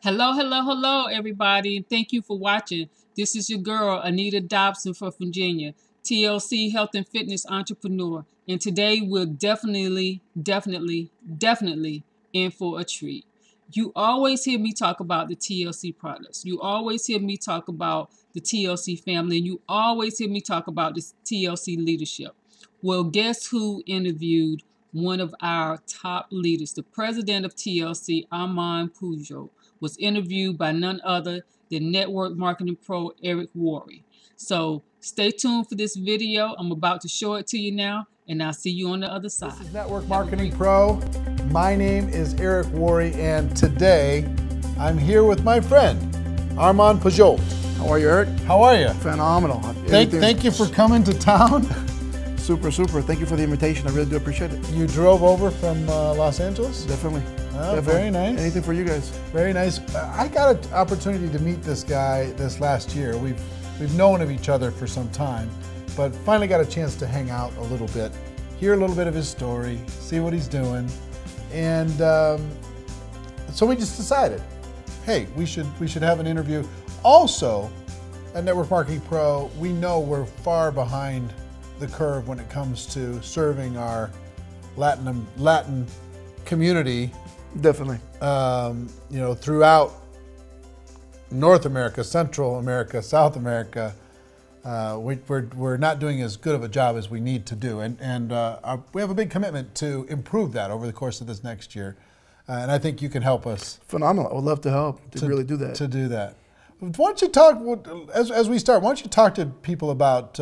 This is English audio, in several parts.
Hello, hello, hello, everybody, and thank you for watching. This is your girl, Anita Dobson from Virginia, TLC Health and Fitness Entrepreneur. And today we're definitely in for a treat. You always hear me talk about the TLC products. You always hear me talk about the TLC family, and you always hear me talk about the TLC leadership. Well, guess who interviewed one of our top leaders, the president of TLC, Armand Puyolt, was interviewed by none other than network marketing pro Eric Worre. So stay tuned for this video. I'm about to show it to you now, and I'll see you on the other side. This is Network Marketing Pro. My name is Eric Worre, and today I'm here with my friend, Armand Puyolt. How are you, Eric? How are you? Phenomenal. Thank you for coming to town. Super, super. Thank you for the invitation. I really do appreciate it. You drove over from Los Angeles? Definitely. Oh, Definitely. Very nice. Anything for you guys. Very nice. I got an opportunity to meet this guy this last year. We've known of each other for some time, but finally got a chance to hang out a little bit, hear a little bit of his story, see what he's doing, and so we just decided, hey, we should have an interview. Also, at Network Marketing Pro, we know we're far behind the curve when it comes to serving our Latin community. Definitely. Throughout North America, Central America, South America, we're not doing as good of a job as we need to do, and we have a big commitment to improve that over the course of this next year, and I think you can help us. Phenomenal. I would love to help to really do that. To do that. Why don't you talk as we start? Why don't you talk to people about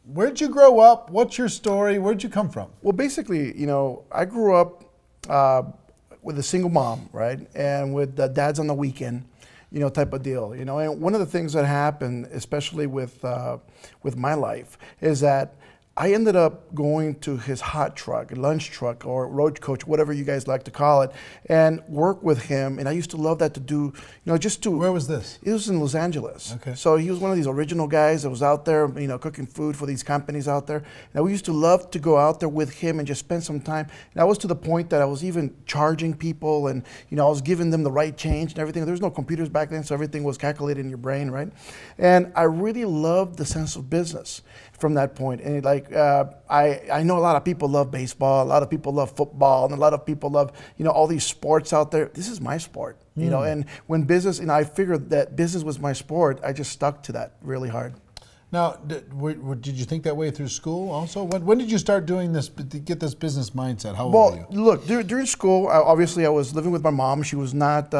where'd you grow up? What's your story? Where'd you come from? Well, basically, I grew up with a single mom, right, and with dads on the weekend, type of deal, And one of the things that happened, especially with my life, is that I ended up going to his hot truck, lunch truck, or road coach, whatever you guys like to call it, and work with him. And I used to love that to do, just to. Where was this? It was in Los Angeles. Okay. So he was one of these original guys that was out there, cooking food for these companies out there. And we used to love to go out there with him and just spend some time. And I was to the point that I was even charging people, and I was giving them the right change and everything. There was no computers back then, so everything was calculated in your brain, right? And I really loved the sense of business from that point. And I know a lot of people love baseball, a lot of people love football, and a lot of people love, all these sports out there. This is my sport, and when business, I figured that business was my sport, I just stuck to that really hard. Now, did you think that way through school also? When did you start doing this, to get this business mindset? How old were you? Well, look, during school, obviously I was living with my mom. She was not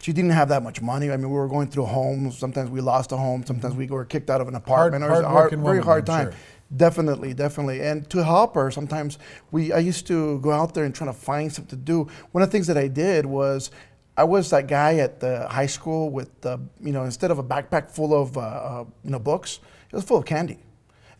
she didn't have that much money. I mean, we were going through homes. Sometimes we lost a home. Sometimes we were kicked out of an apartment. Very hard time. Sure. Definitely, definitely. And to help her, sometimes I used to go out there and try to find something to do. One of the things that I did was, I was that guy at the high school with, instead of a backpack full of, books, it was full of candy.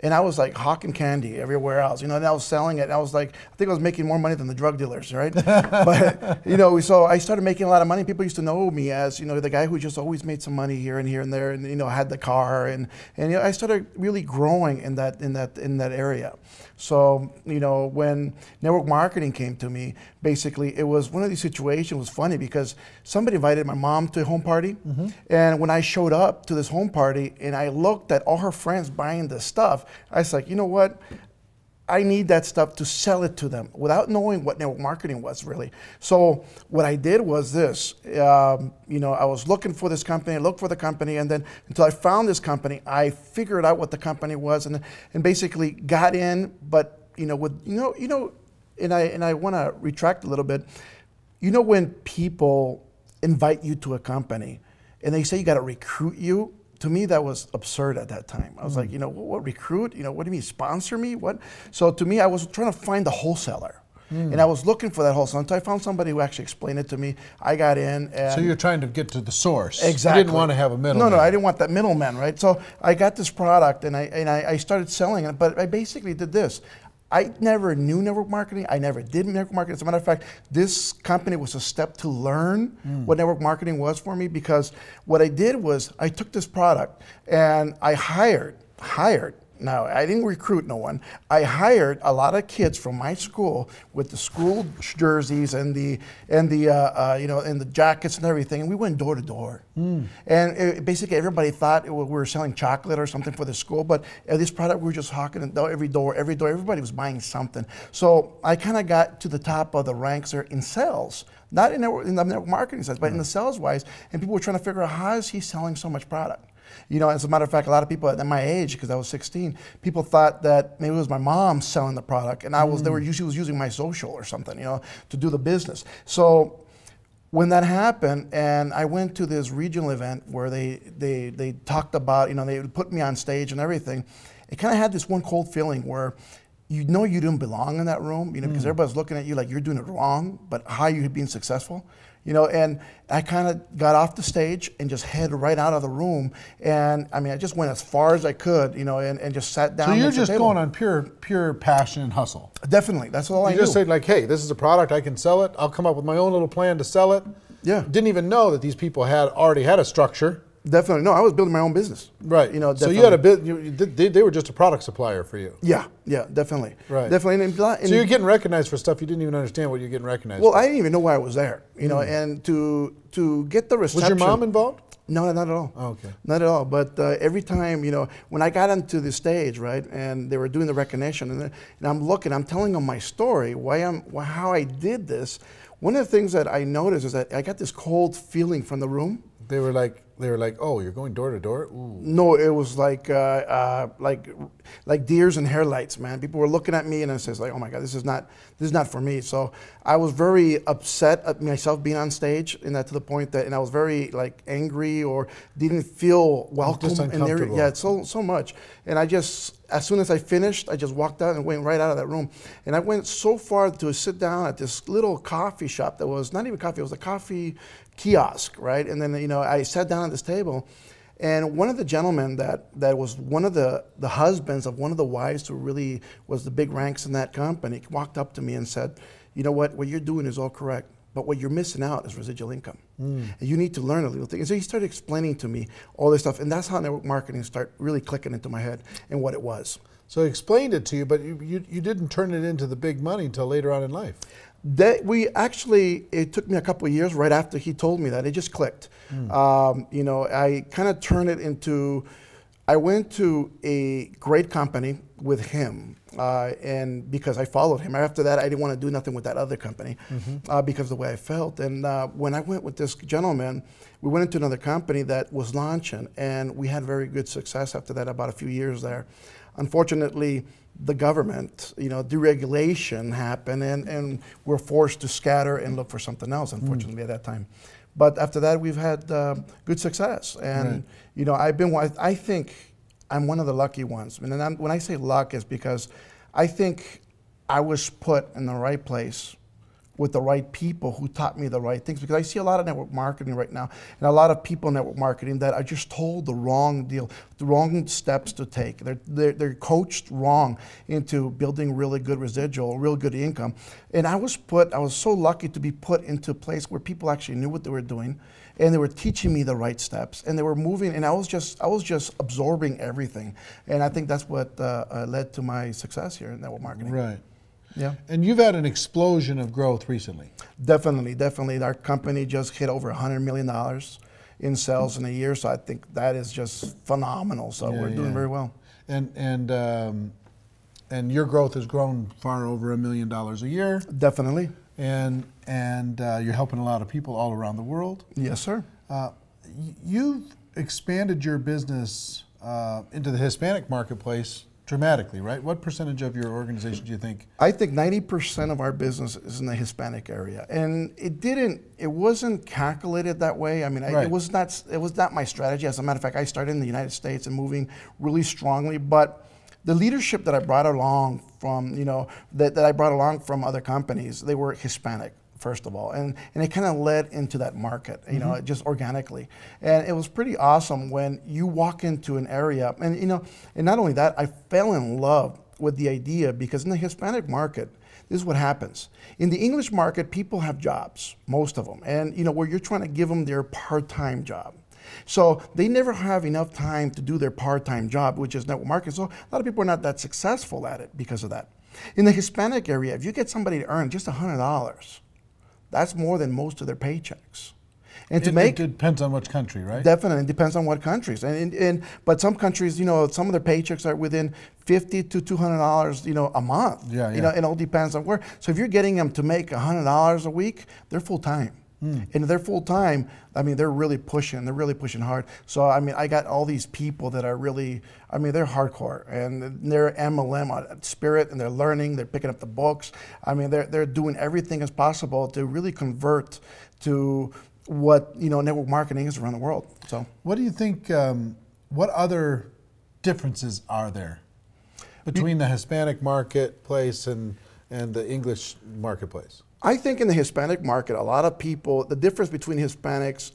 And I was like hawking candy everywhere else, and I was selling it. And I was like, I think I was making more money than the drug dealers, right? But, so I started making a lot of money. People used to know me as, the guy who just always made some money here and there, and, had the car. And I started really growing in that area. So, when network marketing came to me, basically it was one of these situations. It was funny because somebody invited my mom to a home party. Mm-hmm. And when I showed up to this home party and I looked at all her friends buying the stuff, I was like, you know what? I need that stuff to sell it to them without knowing what network marketing was really. So what I did was this, I was looking for this company, looked for the company, and then until I found this company, I figured out what the company was and basically got in, but and I want to retract a little bit. When people invite you to a company and they say you got to recruit you, to me, that was absurd at that time. I was like, what recruit? What do you mean, sponsor me? What? So to me, I was trying to find the wholesaler. And I was looking for that wholesaler until I found somebody who actually explained it to me. I got in. And so you're trying to get to the source. Exactly. You didn't want to have a middleman. No, I didn't want that middleman, right? So I got this product and I started selling it, but I basically did this. I never knew network marketing. I never did network marketing. As a matter of fact, this company was a step to learn what network marketing was for me, because what I did was I took this product and I hired No, I didn't recruit no one. I hired a lot of kids from my school with the school jerseys and the jackets and everything, and we went door to door. And basically, everybody thought we were selling chocolate or something for the school, but this product we were just hawking it every door. Everybody was buying something. So I kind of got to the top of the ranks there in sales. Not in the network marketing sense, but in the sales wise, and people were trying to figure out how is he selling so much product. You know, as a matter of fact, a lot of people at my age, because I was 16, people thought that maybe it was my mom selling the product, and she was using my social or something, you know, to do the business. So when that happened, and I went to this regional event where they talked about, you know, they put me on stage and everything, it kind of had this one cold feeling where you know you didn't belong in that room, you know, because everybody's looking at you like you're doing it wrong, but how you being successful. You know, and I kind of got off the stage and just headed right out of the room. And I mean, I just went as far as I could, you know, and just sat down. So you're just going on pure passion and hustle. Definitely, that's all I knew. You just said like, hey, this is a product, I can sell it. I'll come up with my own little plan to sell it. Yeah. Didn't even know that these people already had a structure. Definitely, no, I was building my own business. Right. You know, definitely. So you had a bit. They were just a product supplier for you. Yeah, yeah, definitely. Right. Definitely. So you're getting recognized for stuff you didn't even understand what you're getting recognized for. Well, I didn't even know why I was there. You know, and to get the reception. Was your mom involved? No, not at all. Oh, okay. Not at all. But every time, you know, when I got onto the stage, right, and they were doing the recognition, and I'm looking, I'm telling them my story, how I did this. One of the things that I noticed is that I got this cold feeling from the room. They were like, oh, you're going door to door? Ooh. No, it was like deers and headlights, man. People were looking at me, and I says like, oh my God, this is not for me. So I was very upset at myself being on stage, and that to the point that, and I was very like angry or didn't feel welcome. Just uncomfortable. Yeah, so much. And I just, as soon as I finished, I just walked out and went right out of that room. And I went so far to sit down at this little coffee shop that was not even coffee, it was a coffee kiosk, right? And then, you know, I sat down at this table, and one of the gentlemen that was one of the husbands of one of the wives who really was the big ranks in that company walked up to me and said, you know what you're doing is all correct, but what you're missing out is residual income. And you need to learn a little thing. And so he started explaining to me all this stuff, and that's how network marketing started really clicking into my head and what it was. So he explained it to you, but you didn't turn it into the big money until later on in life. It took me a couple of years right after he told me that. It just clicked. You know, I kind of turned it into, I went to a great company with him, and because I followed him. After that, I didn't want to do nothing with that other company because of the way I felt. And when I went with this gentleman, we went into another company that was launching, and we had very good success after that, about a few years there. Unfortunately, the government, you know, deregulation happened, and we're forced to scatter and look for something else, unfortunately, at that time. But after that, we've had good success. And, you know, I think I'm one of the lucky ones. And when I say luck, it's because I think I was put in the right place with the right people who taught me the right things, because I see a lot of network marketing right now, and a lot of people in network marketing that are just told the wrong deal, the wrong steps to take. They're coached wrong into building really good residual, real good income. And I was so lucky to be put into a place where people actually knew what they were doing, and they were teaching me the right steps, and they were moving, and I was just absorbing everything. And I think that's what led to my success here in network marketing. Right. Yeah. And you've had an explosion of growth recently. Definitely. Our company just hit over $100 million in sales in a year, so I think that is just phenomenal. So we're doing very well. And your growth has grown far over $1 million a year. Definitely. And you're helping a lot of people all around the world. Yes, sir. You've expanded your business into the Hispanic marketplace dramatically, right? What percentage of your organization do you think? I think 90% of our business is in the Hispanic area, and it wasn't calculated that way. I mean, it was not my strategy. As a matter of fact, I started in the United States and moving really strongly, but the leadership that I brought along from, you know, that I brought along from other companies, they were Hispanic, first of all, and it kind of led into that market, you know, just organically. And it was pretty awesome when you walk into an area, and you know, and not only that, I fell in love with the idea, because in the Hispanic market, this is what happens. In the English market, people have jobs, most of them, and you know, where you're trying to give them their part-time job. So they never have enough time to do their part-time job, which is network marketing. So a lot of people are not that successful at it because of that. In the Hispanic area, if you get somebody to earn just $100, that's more than most of their paychecks. And it depends on which country, right? Definitely, it depends on what countries. But some countries, you know, some of their paychecks are within $50 to $200, you know, a month. Yeah, yeah. You know, it all depends on where. So if you're getting them to make $100 a week, they're full time. And if they're full time, I mean, they're really pushing. They're really pushing hard. So I mean, I got all these people that are really, I mean, they're hardcore and they're MLM at spirit, and they're learning. They're picking up the books. I mean, they're doing everything as possible to really convert to what, you know, network marketing is around the world. So what do you think, what other differences are there between the Hispanic marketplace and the English marketplace? I think in the Hispanic market, a lot of people, the difference between Hispanics,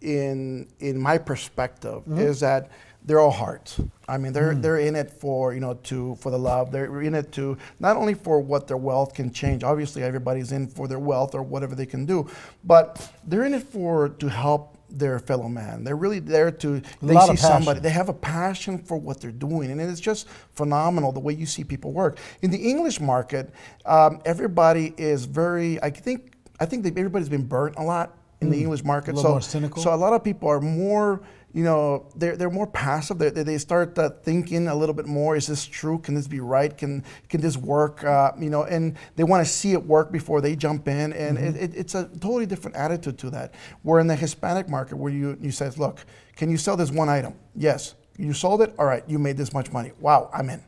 in my perspective, is that they're all hearts. I mean, they're in it for, you know, for the love. They're in it to not only for what their wealth can change. Obviously, everybody's in for their wealth or whatever they can do, but they're in it to help their fellow man. They're really there they see somebody, they have a passion for what they're doing, and it's just phenomenal the way you see people work. In the English market, everybody is very, I think that everybody's been burnt a lot in the English market. A little more cynical. So a lot of people are more, you know, they're more passive. They start thinking a little bit more. Is this true? Can this be right? Can this work? You know, and they want to see it work before they jump in. And it's a totally different attitude to that. Where in the Hispanic market, where you says, look, can you sell this one item? Yes. You sold it? All right. You made this much money. Wow, I'm in.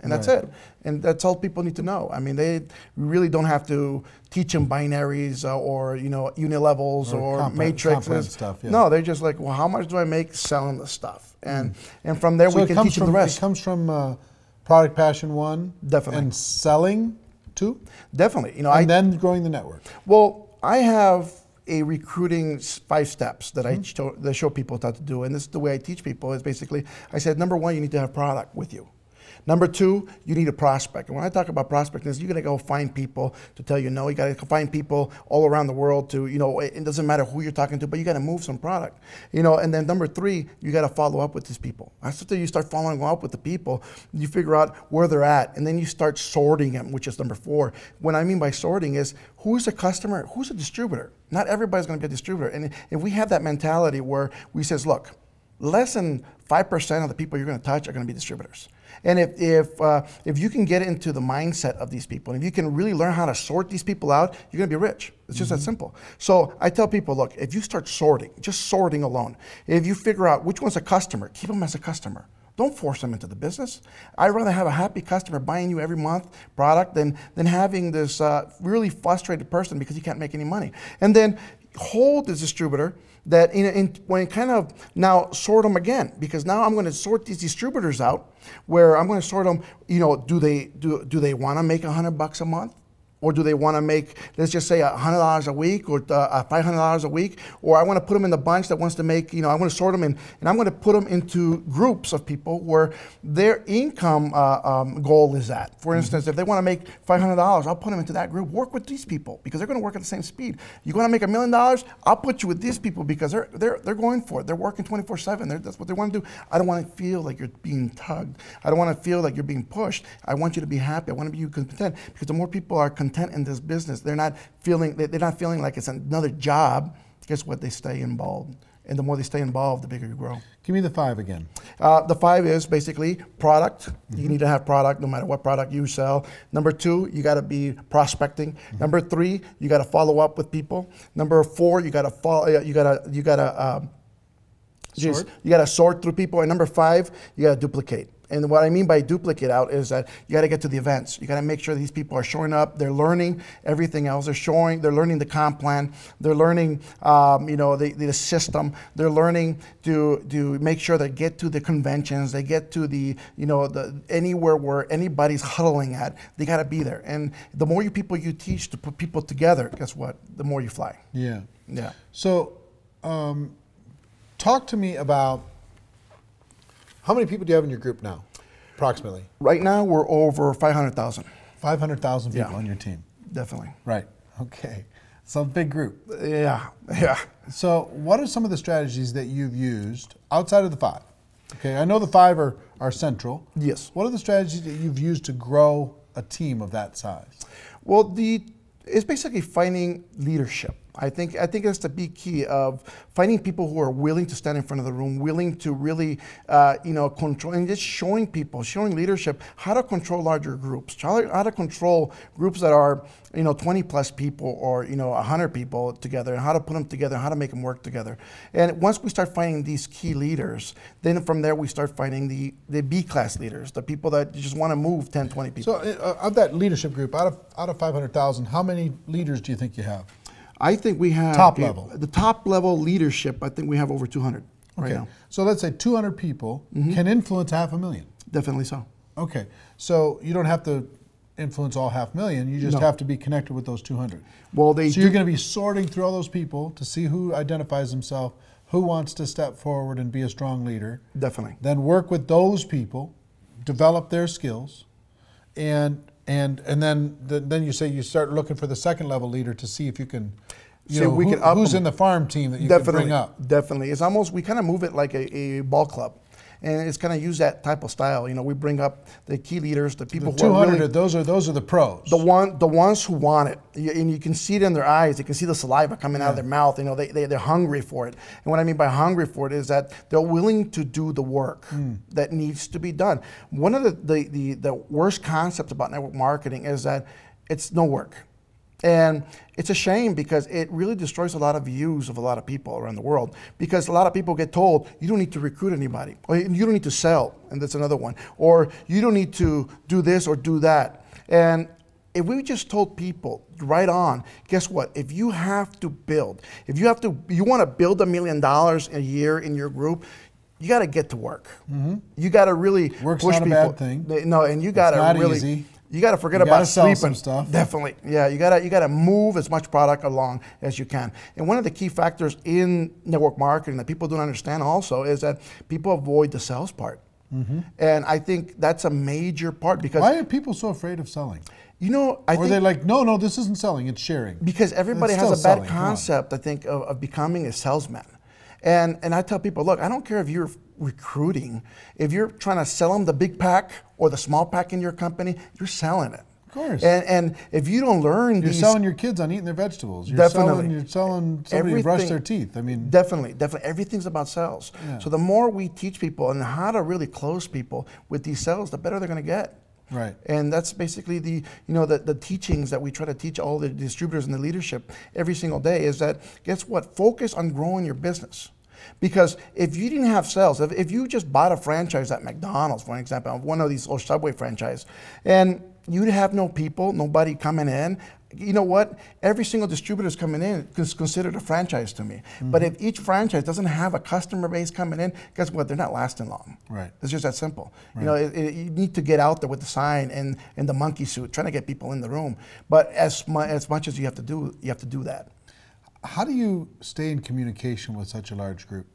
And that's it. And that's all people need to know. I mean, they really don't have to teach them binaries or, you know, unilevels or matrices. Stuff, yeah. No, they're just like, well, how much do I make selling the stuff? And from there, we can teach them the rest. It comes from product passion, one. Definitely. And selling, two. Definitely. You know, and then growing the network. Well, I have a recruiting 5 steps that I show people how to do. And this is the way I teach people is basically, I said, number 1, you need to have product with you. Number 2, you need a prospect. And when I talk about prospecting, you're gonna go find people to tell you no. You gotta find people all around the world to, you know, it doesn't matter who you're talking to, but you gotta move some product. You know, and then number 3, you gotta follow up with these people. After you start following up with the people, you figure out where they're at, and then you start sorting them, which is number 4. What I mean by sorting is, who's a customer, who's a distributor? Not everybody's gonna be a distributor. And if we have that mentality where we says, look, less than 5% of the people you're gonna touch are gonna be distributors. And if you can get into the mindset of these people, and if you can really learn how to sort these people out, you're gonna be rich. It's just that simple. So I tell people, look, if you start sorting, just sorting alone, if you figure out which one's a customer, keep them as a customer. Don't force them into the business. I'd rather have a happy customer buying you every month product than having this really frustrated person because he can't make any money. And then hold the distributor that when kind of now sort them again, because now I'm going to sort these distributors out where I'm going to sort them, you know, do they want to make $100 a month? Or do they want to make, let's just say $100 a week or $500 a week? Or I want to put them in the bunch that wants to make, you know, I want to sort them in, and I'm going to put them into groups of people where their income goal is at. For instance, if they want to make $500, I'll put them into that group. Work with these people because they're going to work at the same speed. You want to make $1 million? I'll put you with these people because they're going for it. They're working 24/7. That's what they want to do. I don't want to feel like you're being tugged. I don't want to feel like you're being pushed. I want you to be happy. I want to be content because the more people are content in this business, they're not feeling like it's another job. Guess what? They stay involved, and the more they stay involved, the bigger you grow. Give me the 5 again. The 5 is basically product. You need to have product no matter what product you sell. Number 2, you got to be prospecting. Number 3, you got to follow up with people. Number 4, you got to follow. You got to sort through people. And number 5, you got to duplicate. And what I mean by duplicate out is that you got to get to the events. You got to make sure these people are showing up. They're learning everything else. They're learning the comp plan. They're learning, you know, the system. They're learning to make sure they get to the conventions. They get to the, you know, anywhere where anybody's huddling at. They got to be there. And the more people you teach to put people together, guess what? The more you fly. Yeah. Yeah. So, talk to me about. How many people do you have in your group now, approximately? Right now, we're over 500,000. 500,000 people on your team. Definitely. Right. Okay. Some big group. Yeah, yeah. So what are some of the strategies that you've used outside of the 5? Okay, I know the 5 are central. Yes. What are the strategies that you've used to grow a team of that size? Well, it's basically finding leadership. I think that's the big key of finding people who are willing to stand in front of the room, willing to really, control, and just showing leadership how to control larger groups, how to control groups that are, 20 plus people or, 100 people together, and how to put them together, how to make them work together. And once we start finding these key leaders, then from there we start finding the B-class leaders, the people that just want to move 10, 20 people. So of that leadership group, out of 500,000, how many leaders do you think you have? I think we have top level. The top level leadership. I think we have over 200 right now. So let's say 200 people can influence 500,000. Definitely so. Okay, so you don't have to influence all 500,000. You just have to be connected with those 200. Well, so you're going to be sorting through all those people to see who identifies himself, who wants to step forward and be a strong leader. Definitely. Then work with those people, develop their skills, and then you say you start looking for the second level leader to see if you can, who's in the farm team that you can bring up. Definitely. It's almost, we kind of move it like a ball club. And it's kind of use that type of style. We bring up the key leaders, the people who are really, those are the pros. The ones who want it, and you can see it in their eyes. You can see the saliva coming out of their mouth. They're hungry for it. And what I mean by hungry for it is that they're willing to do the work that needs to be done. One of the worst concepts about network marketing is that it's no work. And it's a shame because it really destroys a lot of views of a lot of people around the world, because a lot of people get told you don't need to recruit anybody, or you don't need to sell, and that's another one, or you don't need to do this or do that. And if we just told people right on, guess what? If you have to build, you want to build $1 million a year in your group, you got to get to work. You got to really Work's push not people. A bad thing. No, and you got to really. Easy. You got to forget about sleeping. Some stuff. Definitely, yeah. You got to move as much product along as you can. And one of the key factors in network marketing that people don't understand also is that people avoid the sales part. And I think that's a major part, because why are people so afraid of selling? I think they're like, no, this isn't selling, it's sharing. Because everybody has a bad concept, I think, of becoming a salesman. And I tell people, look, I don't care if you're recruiting, if you're trying to sell them the big pack or the small pack in your company, you're selling it. Of course. And if you don't learn you're selling your kids on eating their vegetables. You're selling somebody to brush their teeth. I mean, definitely. Everything's about sales. Yeah. So the more we teach people and how to really close people with these sales, the better they're going to get. Right. And that's basically the teachings that we try to teach all the distributors and the leadership every single day, is that, guess what? Focus on growing your business. Because if you didn't have sales, if you just bought a franchise at McDonald's, for example, one of these old Subway franchise, and you'd have no people, nobody coming in, you know what? Every single distributor is coming in is considered a franchise to me. But if each franchise doesn't have a customer base coming in, guess what? They're not lasting long. Right. It's just that simple. Right. You need to get out there with the sign and the monkey suit, trying to get people in the room. But as much as you have to do that. How do you stay in communication with such a large group?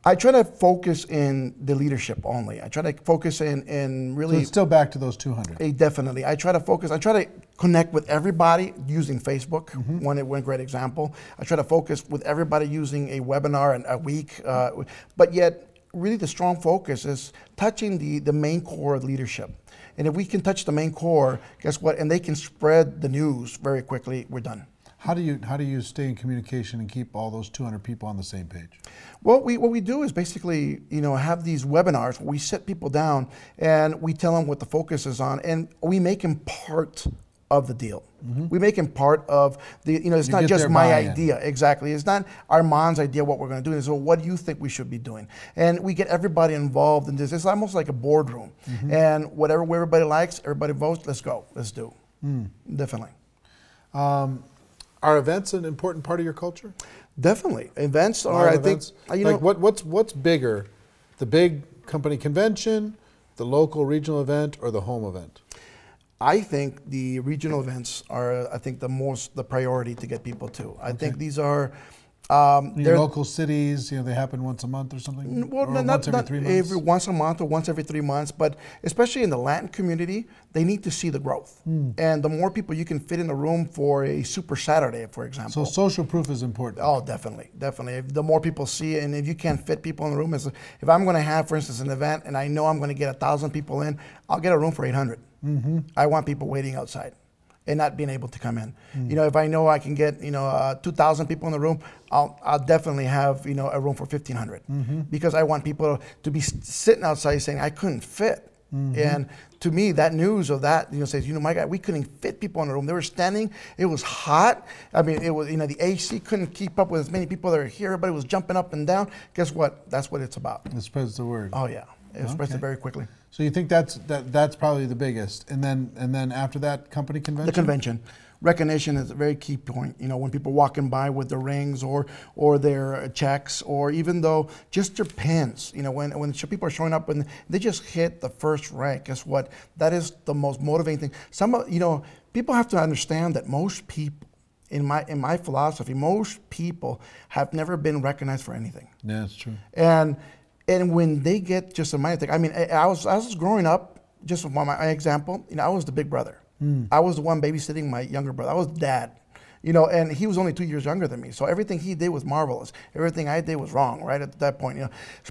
I try to focus in the leadership only. I try to focus in really. So it's still back to those 200. Definitely. I try to connect with everybody using Facebook. One great example. I try to focus with everybody using a webinar a week, but yet really the strong focus is touching the main core of leadership. And if we can touch the main core, guess what? And they can spread the news very quickly, we're done. How do you stay in communication and keep all those 200 people on the same page? Well, what we do is basically, have these webinars where we sit people down and we tell them what the focus is on, and we make them part of the deal. We make them part of the, it's not just my idea. Exactly. It's not Armand's idea what we're going to do. So what do you think we should be doing? And we get everybody involved in this. It's almost like a boardroom. And whatever everybody likes, everybody votes, let's go, let's do. Definitely. Are events an important part of your culture? Definitely. Events are, I think, what's bigger, the big company convention, the local regional event, or the home event? I think the regional events are, the priority to get people to. I think these are, In your local cities, you know, they happen once a month or something? Well, or once every 3 months? Once a month or once every 3 months, but especially in the Latin community, they need to see the growth. And the more people you can fit in a room for a Super Saturday, for example. So social proof is important. Oh, definitely, definitely. The more people see it, and if you can't fit people in the room, if I'm going to have, for instance, an event and I know I'm going to get 1,000 people in, I'll get a room for 800. I want people waiting outside and not being able to come in. You know, if I know I can get, 2,000 people in the room, I'll definitely have, a room for 1,500 because I want people to be sitting outside saying, I couldn't fit. And to me, that news of that, says, my God, we couldn't fit people in the room. They were standing, it was hot. I mean, it was, the AC couldn't keep up with as many people that are here. Everybody was jumping up and down. Guess what? That's what it's about. It spreads the word. Oh, yeah. It spreads it very quickly. So you think that's probably the biggest, and then after that, company convention. The convention, recognition is a very key point. When people walking by with their rings or their checks, or even though just their pins. When people are showing up and they just hit the first rank. Guess what? That is the most motivating thing. People have to understand that most people, in my philosophy, most people have never been recognized for anything. Yeah, that's true. And when they get just a minor thing, I mean, I was growing up, just for my example, I was the big brother. I was the one babysitting my younger brother. I was dad, and he was only 2 years younger than me. So everything he did was marvelous. Everything I did was wrong, right, at that point,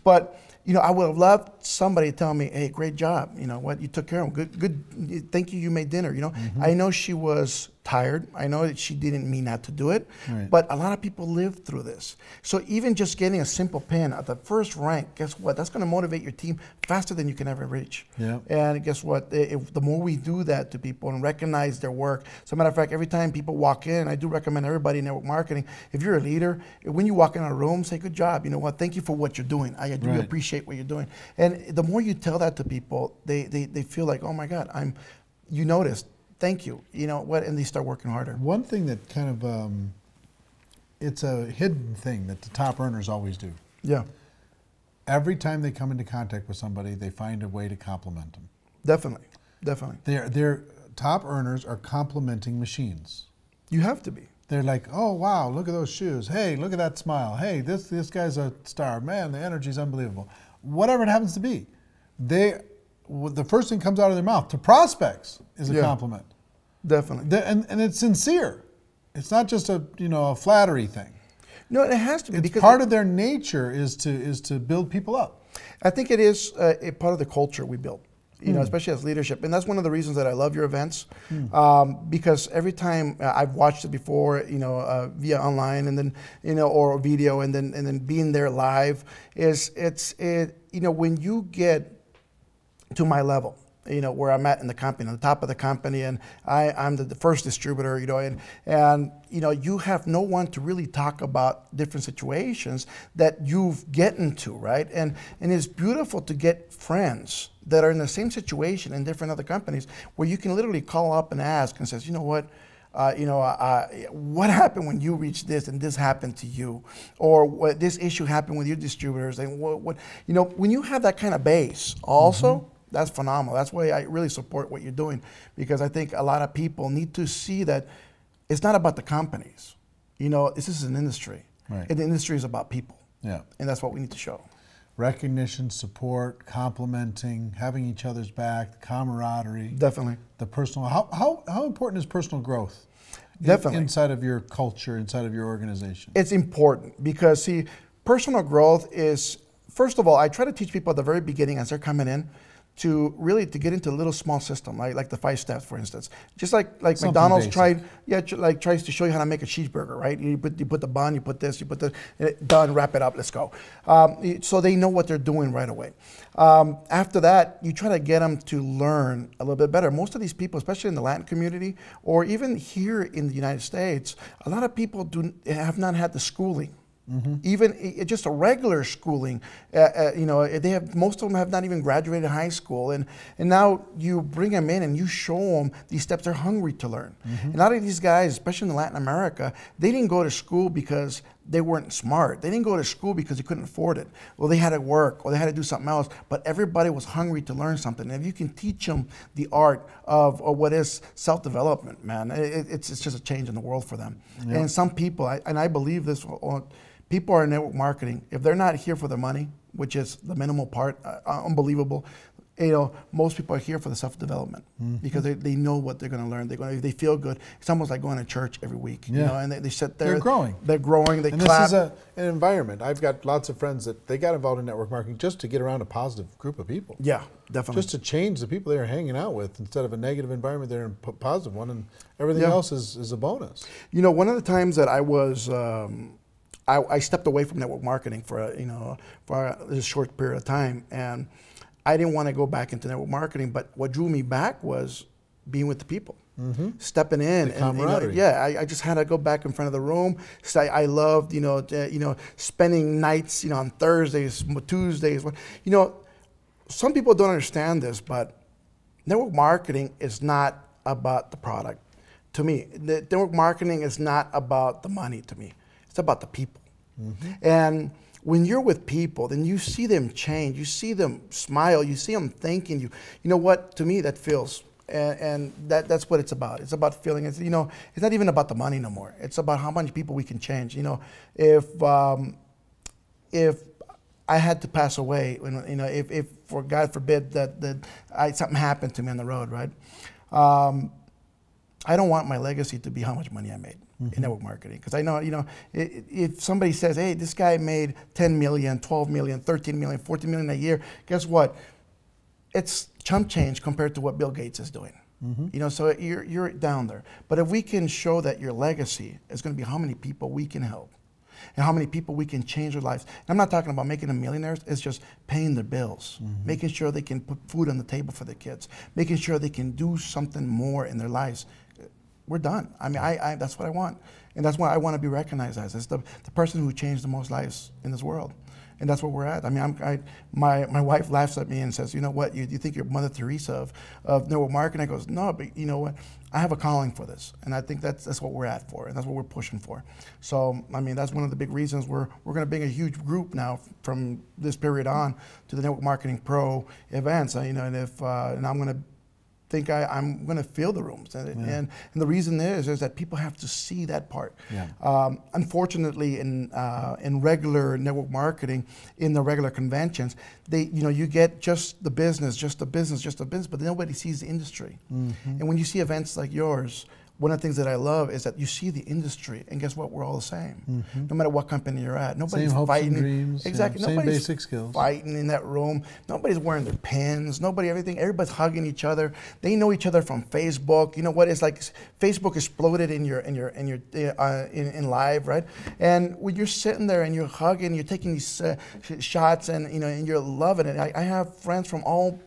But, I would have loved somebody to tell me, hey, great job. What, you took care of him. Good, thank you, you made dinner, I know she was tired. I know that she didn't mean not to do it, but a lot of people live through this. So even just getting a simple pin at the first rank, guess what? That's going to motivate your team faster than you can ever reach. Yeah. And guess what? The more we do that to people and recognize their work, as a matter of fact, every time people walk in, I do recommend everybody in network marketing, if you're a leader, when you walk in a room, say, good job. You know what? Thank you for what you're doing. I do appreciate what you're doing. And the more you tell that to people, they feel like, oh my God, you noticed. Thank you. And they start working harder. One thing that kind of, it's a hidden thing that the top earners always do. Yeah. Every time they come into contact with somebody, they find a way to compliment them. Definitely. Their top earners are complimenting machines. You have to be. They're like, oh, wow, look at those shoes. Hey, look at that smile. Hey, this guy's a star. Man, the energy's unbelievable. Whatever it happens to be. The first thing comes out of their mouth to prospects is a compliment. Definitely. And it's sincere. It's not just a flattery thing. No, it has to be. Because part of their nature is to build people up. I think it is a part of the culture we build, especially as leadership. And that's one of the reasons that I love your events, because every time I've watched it before, via online and then, or video and then being there live, when you get to my level, where I'm at in the company, on the top of the company, and I'm the first distributor, and you have no one to really talk about different situations that you've get into, right? And it's beautiful to get friends that are in the same situation in different other companies where you can literally call up and ask and says, what happened when you reached this and this happened to you, or this issue happened with your distributors, and when you have that kind of base also. That's phenomenal. That's why I really support what you're doing, because I think a lot of people need to see that it's not about the companies. This is an industry. Right. And the industry is about people. Yeah. And that's what we need to show. Recognition, support, complimenting, having each other's back, camaraderie. Definitely. The personal. How important is personal growth? Definitely. Inside of your culture, inside of your organization. It's important because, see, personal growth is, first of all, I try to teach people at the very beginning as they're coming in, to get into a little small system, like the 5 steps, for instance. Just like something McDonald's tries to show you how to make a cheeseburger, right? You put the bun, you put this, you put the, done, wrap it up, let's go. So they know what they're doing right away. After that, you try to get them to learn a little bit better. Most of these people, especially in the Latin community, or even here in the United States, a lot of people have not had the schooling. Even just a regular schooling, most of them have not even graduated high school, and now you bring them in and you show them these steps. They're hungry to learn. And a lot of these guys, especially in Latin America, they didn't go to school because they weren't smart. They didn't go to school because they couldn't afford it. Well, they had to work or they had to do something else, but everybody was hungry to learn something. And if you can teach them the art of what is self-development, man, it's just a change in the world for them. Yeah. And some people, and I believe this, people are in network marketing. If they're not here for the money, which is the minimal part, unbelievable, most people are here for the self-development because they know what they're going to learn. They feel good. It's almost like going to church every week, and they sit there. They're growing. They're growing. They and clap. This is an environment. I've got lots of friends that they got involved in network marketing just to get around a positive group of people. Yeah, definitely. Just to change the people they're hanging out with. Instead of a negative environment, they're in a positive one, and everything else is a bonus. One of the times that I was, I stepped away from network marketing for a short period of time, and I didn't want to go back into network marketing, but what drew me back was being with the people, stepping in. The camaraderie. I just had to go back in front of the room. So I loved, spending nights, on Thursdays, Tuesdays. Some people don't understand this, but network marketing is not about the product. To me, the network marketing is not about the money. To me, it's about the people. And when you're with people, then you see them change. You see them smile. You see them thinking. You know what? To me, that feels, and that's what it's about. It's about feeling. It's not even about the money no more. It's about how many people we can change. If I had to pass away, if for God forbid that something happened to me on the road, right? I don't want my legacy to be how much money I made in network marketing. Because I know, if somebody says, hey, this guy made 10 million, 12 million, 13 million, 14 million a year, guess what? It's chump change compared to what Bill Gates is doing. So you're down there. But if we can show that your legacy is going to be how many people we can help and how many people we can change their lives. And I'm not talking about making them millionaires. It's just paying their bills, making sure they can put food on the table for their kids, making sure they can do something more in their lives. We're done. I mean, I that's what I want. And that's what I want to be recognized as the person who changed the most lives in this world. And that's where we're at. I mean, my wife laughs at me and says, you know what, you think you're Mother Teresa of network marketing? I goes, no, but you know what, I have a calling for this. And I think that's what we're at for, and that's what we're pushing for. So, I mean, that's one of the big reasons we're going to bring a huge group now from this period on to the Network Marketing Pro events. And I'm going to I'm going to fill the rooms, and the reason is that people have to see that part. Unfortunately, in regular network marketing, in the regular conventions, you get just the business, but nobody sees the industry. And when you see events like yours, one of the things that I love is that you see the industry, and guess what? We're all the same. No matter what company you're at, nobody's same hopes fighting. And dreams, exactly. Same Nobody's basic skills. Fighting in that room. Nobody's wearing their pins. Everybody's hugging each other. They know each other from Facebook. You know what? It's like Facebook exploded in live, right? And when you're sitting there and you're hugging, you're taking these shots, and you're loving it. I have friends from all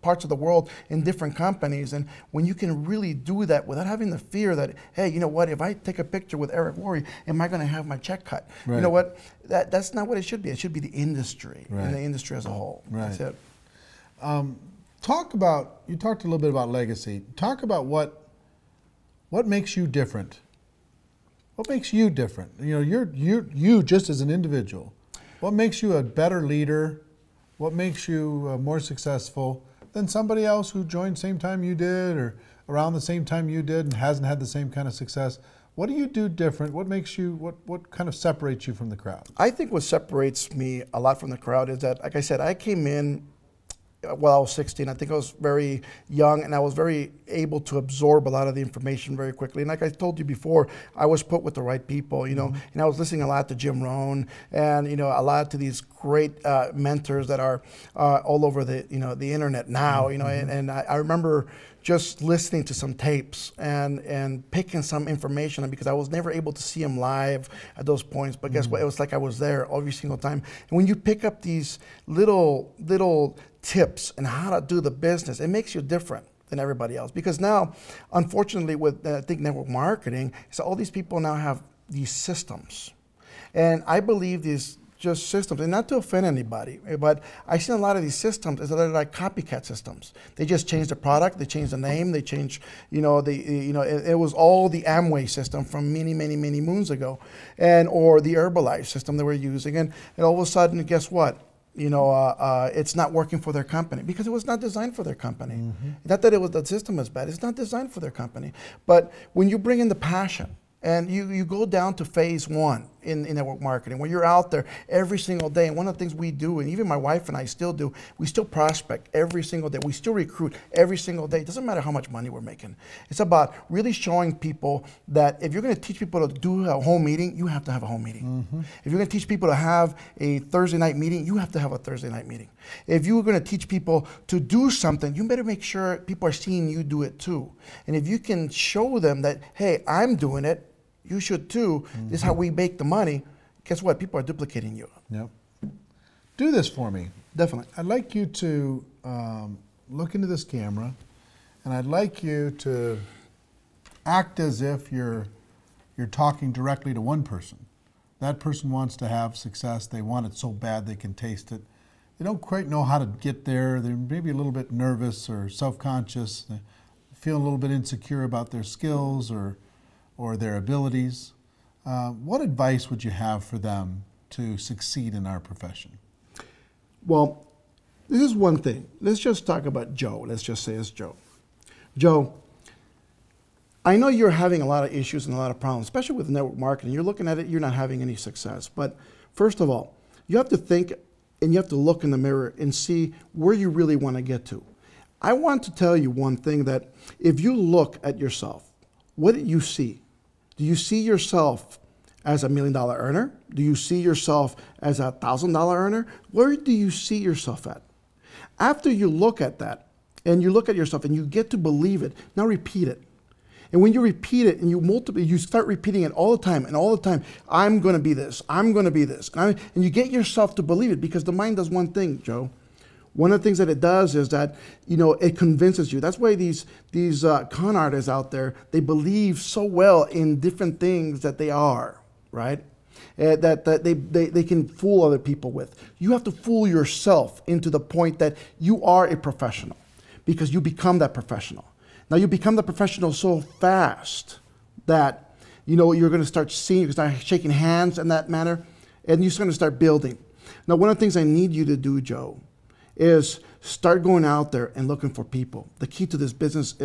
parts of the world in different companies, and when you can really do that without having the fear that, hey, you know what, if I take a picture with Eric Worre, am I going to have my check cut? Right. You know what, that's not what it should be. It should be the industry, and the industry as a whole. Right. That's it. You talked a little bit about legacy. Talk about what makes you different. What makes you different? You just as an individual. What makes you a better leader? What makes you more successful than somebody else who joined same time you did or around the same time you did and hasn't had the same kind of success? What do you do different? What makes you, what kind of separates you from the crowd? I think what separates me a lot from the crowd is that, like I said, I came in while I was 16. I think I was very young, and I was very able to absorb a lot of the information very quickly. And like I told you before, I was put with the right people, and I was listening a lot to Jim Rohn and, a lot to these great mentors that are all over the internet now, and I remember just listening to some tapes and picking some information, because I was never able to see them live at those points. But guess what? It was like I was there every single time. And when you pick up these little tips on how to do the business, it makes you different than everybody else. Because now, unfortunately, with I think network marketing, so all these people now have these systems. And I believe these just systems, and not to offend anybody, but I see a lot of these systems as they're like copycat systems. They just change the product, they change the name, they change, it was all the Amway system from many, many, many moons ago, or the Herbalife system they were using, and all of a sudden, guess what? It's not working for their company because it was not designed for their company. Mm-hmm. Not that the system is bad, it's not designed for their company. But when you bring in the passion, and you go down to phase one in network marketing, when you're out there every single day, and one of the things we do, and even my wife and I still do, we still prospect every single day. We still recruit every single day. It doesn't matter how much money we're making. It's about really showing people that if you're going to teach people to do a home meeting, you have to have a home meeting. Mm-hmm. If you're going to teach people to have a Thursday night meeting, you have to have a Thursday night meeting. If you're going to teach people to do something, you better make sure people are seeing you do it too. And if you can show them that, hey, I'm doing it, you should too. Mm-hmm. This is how we make the money. Guess what? People are duplicating you. Yep. Do this for me. Definitely. I'd like you to look into this camera, and I'd like you to act as if you're talking directly to one person. That person wants to have success. They want it so bad they can taste it. They don't quite know how to get there. They're maybe a little bit nervous or self-conscious. They feel a little bit insecure about their skills or their abilities. What advice would you have for them to succeed in our profession? Well, this is one thing. Let's just talk about Joe. Let's just say it's Joe. Joe, I know you're having a lot of issues and a lot of problems, especially with network marketing. You're looking at it, you're not having any success. But first of all, you have to think and you have to look in the mirror and see where you really want to get to. I want to tell you one thing, that if you look at yourself, what do you see? Do you see yourself as $1 million earner? Do you see yourself as a $1,000 earner? Where do you see yourself at? After you look at that and you look at yourself and you get to believe it, now repeat it. And when you repeat it and you start repeating it all the time and all the time, I'm going to be this, I'm going to be this. And you get yourself to believe it, because the mind does one thing, Joe. One of the things that it does is that, it convinces you. That's why these con artists out there, they believe so well in different things that they are, right? That they can fool other people with. You have to fool yourself into the point that you are a professional, because you become that professional. Now you become the professional so fast that, you're going to start seeing, you're going to start shaking hands in that manner, and you're going to start building. Now, one of the things I need you to do, Joe, is start going out there and looking for people. The key to this business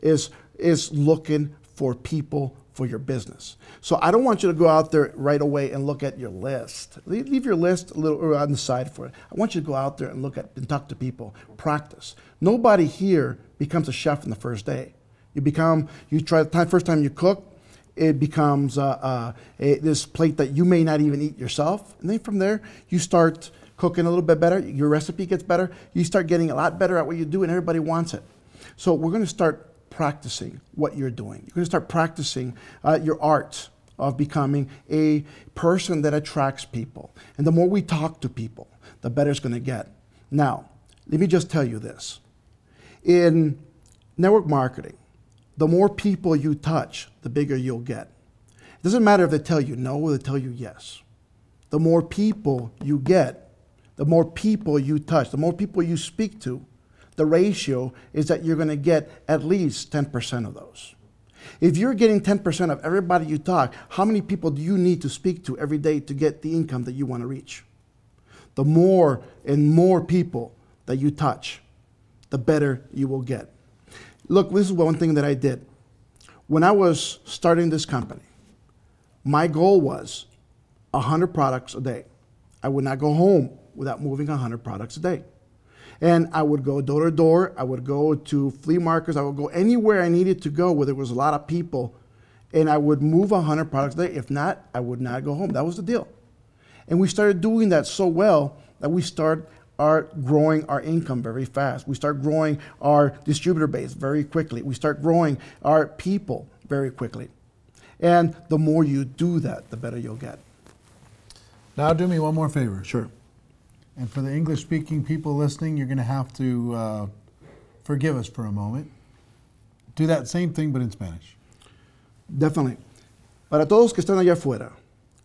is looking for people for your business. So I don't want you to go out there right away and look at your list. Leave your list a little on the side for it. I want you to go out there and talk to people, practice. Nobody here becomes a chef in the first day. First time you cook, it becomes this plate that you may not even eat yourself. And then from there, you start cooking a little bit better, your recipe gets better, you start getting a lot better at what you do, and everybody wants it. So we're going to start practicing what you're doing. You're going to start practicing your art of becoming a person that attracts people. And the more we talk to people, the better it's going to get. Now, let me just tell you this. In network marketing, the more people you touch, the bigger you'll get. It doesn't matter if they tell you no or they tell you yes. The more people you get, the more people you touch, the more people you speak to, the ratio is that you're going to get at least 10% of those. If you're getting 10% of everybody you talk, how many people do you need to speak to every day to get the income that you want to reach? The more and more people that you touch, the better you will get. Look, this is one thing that I did. When I was starting this company, my goal was 100 products a day. I would not go home without moving 100 products a day. And I would go door to door, I would go to flea markets, I would go anywhere I needed to go where there was a lot of people, and I would move 100 products a day. If not, I would not go home. That was the deal. And we started doing that so well that we started growing our income very fast. We start growing our distributor base very quickly. We start growing our people very quickly. And the more you do that, the better you'll get. Now do me one more favor. Sure. And for the English-speaking people listening, you're going to have to forgive us for a moment. Do that same thing, but in Spanish. Definitely. Para todos que están allá afuera,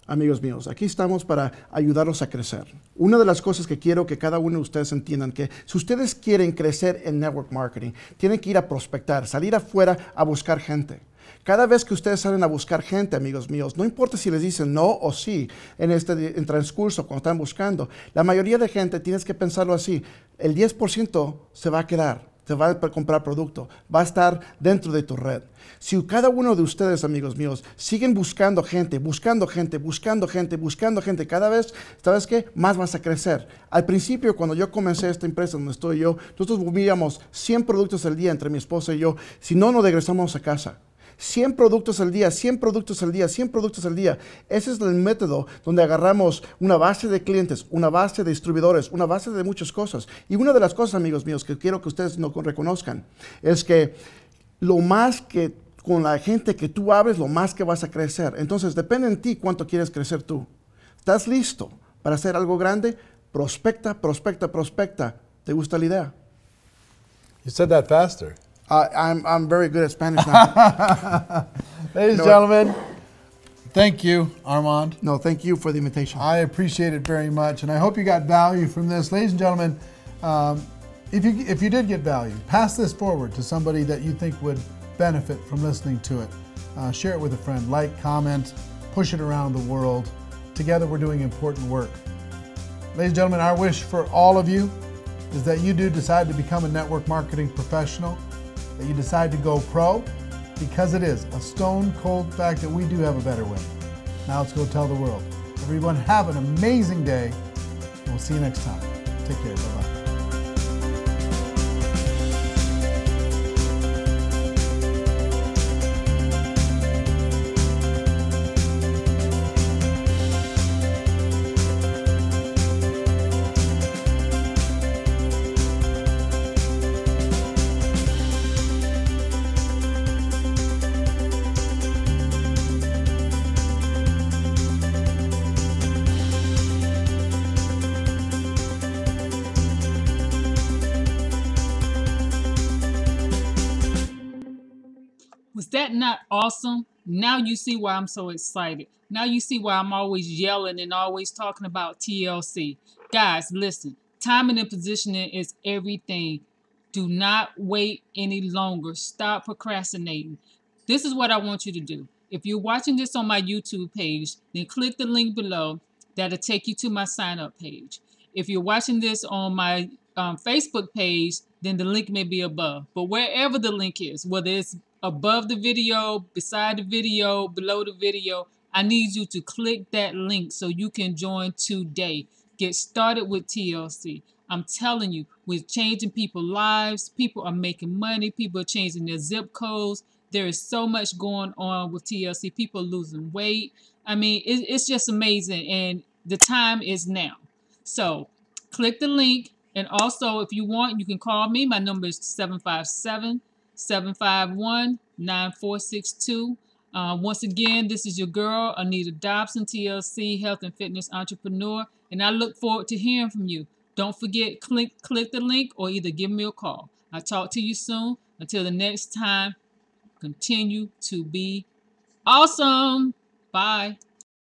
Amigos míos, aquí estamos para ayudarlos a crecer. Una de las cosas que quiero que cada uno de ustedes entiendan, que si ustedes quieren crecer en network marketing, tienen que ir a prospectar, salir afuera a buscar gente. Cada vez que ustedes salen a buscar gente, amigos míos, no importa si les dicen no o sí en transcurso, cuando están buscando, la mayoría de gente, tienes que pensarlo así, el 10% se va a quedar. Te va a comprar producto, va a estar dentro de tu red. Si cada uno de ustedes, amigos míos, siguen buscando gente, cada vez, ¿sabes qué? Más vas a crecer. Al principio, cuando yo comencé esta empresa donde estoy yo, nosotros movíamos 100 productos al día entre mi esposa y yo, si no, nos regresamos a casa. 100 productos al día, 100 productos al día, 100 productos al día. Ese es el método donde agarramos una base de clientes, una base de distribuidores, una base de muchas cosas. Y una de las cosas, amigos míos, que quiero que ustedes no reconozcan, es que lo más que con la gente que tú hables, lo más que vas a crecer. Entonces, depende en ti cuánto quieres crecer tú. ¿Estás listo para hacer algo grande? Prospecta, prospecta, prospecta. ¿Te gusta la idea? You said that faster. I'm very good at Spanish now. Ladies and gentlemen, thank you, Armand. No, thank you for the invitation. I appreciate it very much, and I hope you got value from this. Ladies and gentlemen, if you did get value, pass this forward to somebody that you think would benefit from listening to it. Share it with a friend, like, comment, push it around the world. Together we're doing important work. Ladies and gentlemen, our wish for all of you is that you do decide to become a network marketing professional, that you decide to go pro, because it is a stone cold fact that we do have a better way. Now let's go tell the world. Everyone have an amazing day, and we'll see you next time. Take care, bye-bye. Was that not awesome? Now you see why I'm so excited. Now you see why I'm always yelling and always talking about TLC. Guys, listen, timing and positioning is everything. Do not wait any longer. Stop procrastinating. This is what I want you to do. If you're watching this on my YouTube page, then click the link below. That'll take you to my sign up page. If you're watching this on my Facebook page, then the link may be above. But wherever the link is, whether it's above the video, beside the video, below the video, I need you to click that link so you can join today. Get started with TLC. I'm telling you, we're changing people's lives. People are making money. People are changing their zip codes. There is so much going on with TLC. People are losing weight. I mean, it's just amazing. And the time is now. So click the link. And also, if you want, you can call me. My number is 757-751-9462. Once again, this is your girl, Anita Dobson, TLC, Health and Fitness Entrepreneur. And I look forward to hearing from you. Don't forget, click the link or either give me a call. I'll talk to you soon. Until the next time, continue to be awesome. Bye.